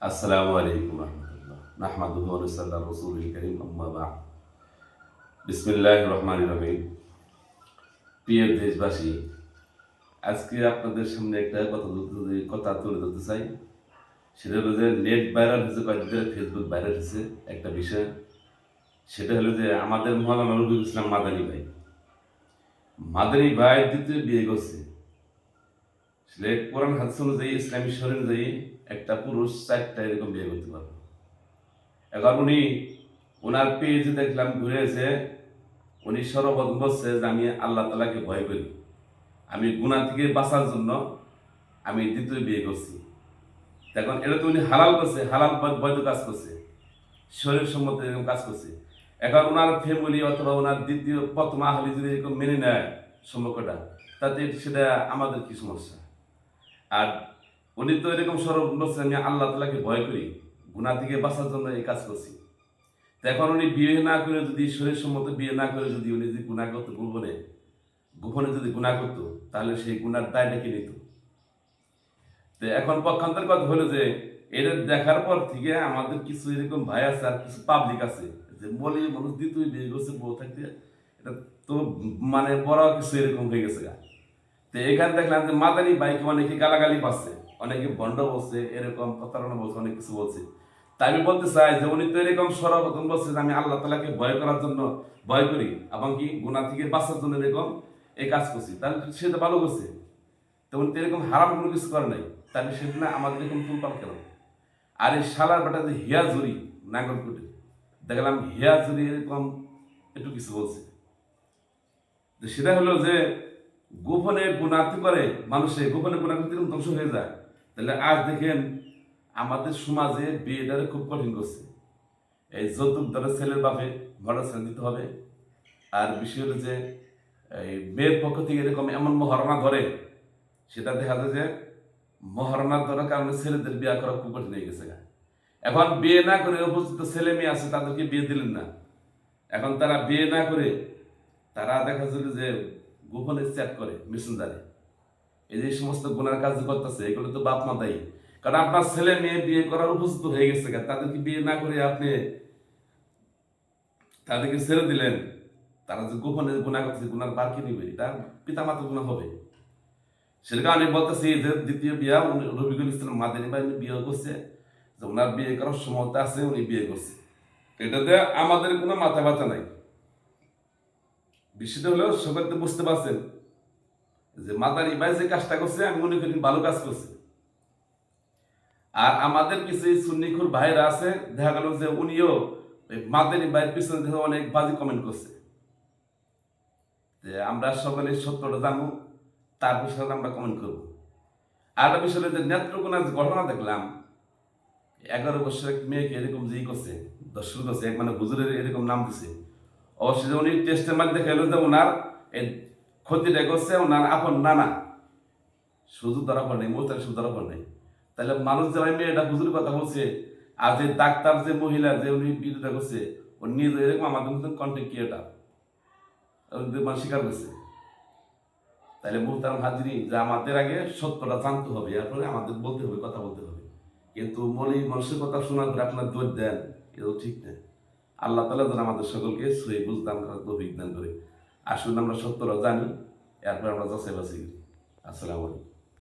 আসসালামু আলাইকুম রহমতুল্লাহ নাহমাদুহু ওয়া নুসাল্লি আলা রাসূলিল কারীম আম্মা বা'দ বিসমিল্লাহির রহমানির রহিম। প্রিয় দেশবাসী, আজকে আপনাদের সামনে একটা কথা তুলে ধরতে চাই। সেটা হলো যে নেট ভাইরাল হয়েছে, কয়েকদিন ধরে ফেসবুক ভাইরাল হয়েছে একটা বিষয়। সেটা হলো যে আমাদের মৌলানা রফিকুল ইসলাম মাদানী ভাই দ্বিতীয় বিয়ে করছে। সে কোরআন হাদিস অনুযায়ী, ইসলামী শরীয়ত অনুযায়ী একটা পুরুষ 4টা এরকম বিয়ে করতে পারবে। এখন ওনার পেজে দেখলাম ঘুরে এসে উনি সর্বপ্রথম বলছে যে আমি আল্লাহ তাআলাকে ভয় করি, আমি গুনাহ থেকে বাঁচার জন্য আমি দ্বিতীয় বিয়ে করছি। এখন এটা তো উনি হালাল করছে, হালাল বৈধ কাজ করছে, শরীর সম্মত এরকম কাজ করছে। এখন ওনার ফ্যামিলি অথবা ওনার প্রথম আহলি যদি এরকম মেনে নেয় সম্পর্কটা, তাতে সেটা আমাদের কি সমস্যা? আর উনি তো এরকম সর্বপ্রথম বলছে আমি আল্লাহ তাআলাকে ভয় করি, গুনাহ থেকে বাঁচার জন্য এই কাজ করছি। এখন উনি বিয়ে না করে, যদি শরীর সম্মত বিয়ে না করে যদি উনি যদি গুনাহ করতো, গোপনে যদি গুনাহ করতো, তাহলে সেই গুনার দায়টা কি নিত? তো এখন পক্ষান্তর কথা হলো যে এটা দেখার পর থেকে আমাদের কিছু এরকম ভাই আছে আর কিছু পাবলিক আছে যে বলি মানুষ দ্বিতীয় বিয়ে করছে বউ থাকতে, এটা তো মানে বড় কিছু এরকম হয়ে গেছে। তো এখানে দেখলাম যে মাদানী ভাইকে অনেকে গালাগালি পাচ্ছে, অনেকে ভণ্ড বলছে, এরকম প্রতারণা বলছে, অনেক কিছু বলছে। তাই আমি বলতে চাই যে উনি তো এরকম সর্বপ্রথম বলছে যে আমি আল্লাহ তাআলাকে ভয় করার জন্য ভয় করি এবং কি গুনাহ থেকে বাঁচার জন্য এরকম এই কাজ করছি, তাহলে সেটা ভালো করছে। তো উনি তো এরকম হারাম কোনো কিছু করে নাই, তাহলে সেটা না আমাদের এরকম তুলপাল কেন? আর এই শালার বেটা যে হিয়াজুরি নাগরকোটে দেখলাম হিয়াজুরি এরকম একটু কিছু বলছে, তো সেটা হলো যে গোপনে গুনাহ করে মানুষের, গোপনে গুনাহ করতে ধ্বংস হয়ে যায়। তাহলে আজ দেখেন আমাদের সমাজে বিয়েটারে খুব কঠিন করছে। এই যৌতুক ধরে ছেলের বাপে ঘরে ছেড়ে দিতে হবে। আর বিষয় হলো যে এই মেয়ের পক্ষ থেকে এরকম এমন মহারণা ধরে, সেটা দেখা যায় যে মহারণা ধরার কারণে ছেলেদের বিয়ে করা খুব কঠিন হয়ে গেছে। এখন বিয়ে না করে উপস্থিত ছেলে মেয়ে আছে, তাদেরকে বিয়ে দিলেন না। এখন তারা বিয়ে না করে তারা দেখা যাবে যে গোপনে চ্যাট করে মেসেঞ্জারে। এই যে সমস্ত গুনার কাজ করতেছে, এগুলো তো বাপ মা দায়ী। কারণ আপনার ছেলে মেয়ে বিয়ে করার উপস্থিত হয়ে গেছে, তাদেরকে বিয়ে না করে আপনি তাদেরকে ছেড়ে দিলেন, তারা যে গোপনে গুনাহ করতেছে, গুনার বার কি নিবে? এটা পিতা মাতা গুনাহ হবে। সেটা আমি বলতেছি যে দ্বিতীয় বিয়া রফিকুল ইসলাম মাদানী ভাই বিয়ে করছে, যে ওনার বিয়ে করার সমর্থ আছে, উনি বিয়ে করছে, এটাতে আমাদের কোনো মাথা ব্যথা নাই। বিষয়টা হলেও সবাই তো বুঝতে পারছেন যে মাদানী ভাই যে কাজটা করছে, আমি মনে করি ভালো কাজ করছে। আর আমাদের কিছু সুন্নিখুর ভাইরা আছে, দেখা গেল যে উনিও মাদানী ভাইয়ের পিছনে দেখে অনেক বাজে কমেন্ট করছে। যে আমরা সকলে সত্যটা জানবো, তার বিষয়ে আমরা কমেন্ট করবো। আর একটা বিষয় যে নেত্রকোনার ঘটনা দেখলাম, 11 বছর এক মেয়েকে এরকম যেই করছে, দর্শন করছে, মানে হুজুরের এরকম নাম দিছে। অবশ্যই উনি টেস্টের মধ্যে দেখা গেল যে ওনার এই ক্ষতিটা করছে ওনার আপন নানা, শুধু ধরা পড়ে নেই, মোস্তার শুধু ধরা পড়ে নেই। তাহলে মানুষ যারা মেয়েটা হুজুরের কথা বলছে, আর যে ডাক্তার যে মহিলা যে উনি বিরোধিতা করছে, ও নিজে এরকম আমাদের মতন কন্টেন্ট ক্রিয়েটার মানে স্বীকার করছে। তাহলে মুহতারাম হাজরিন, যে আমাদের আগে সত্যটা জানতে হবে, এরপরে আমাদের বলতে হবে, কথা বলতে হবে। কিন্তু মানুষের কথা শোনার পরে আপনার দোষ দেন, এটাও ঠিক না। আল্লাহ তাআলা যেন আমাদের সকলকে সহি বুঝদান করার তৌফিক দান করে। আসুন আমরা সত্যটা জানি, এরপর আমরা যাচাই বাছাই করি। আসসালামু আলাইকুম।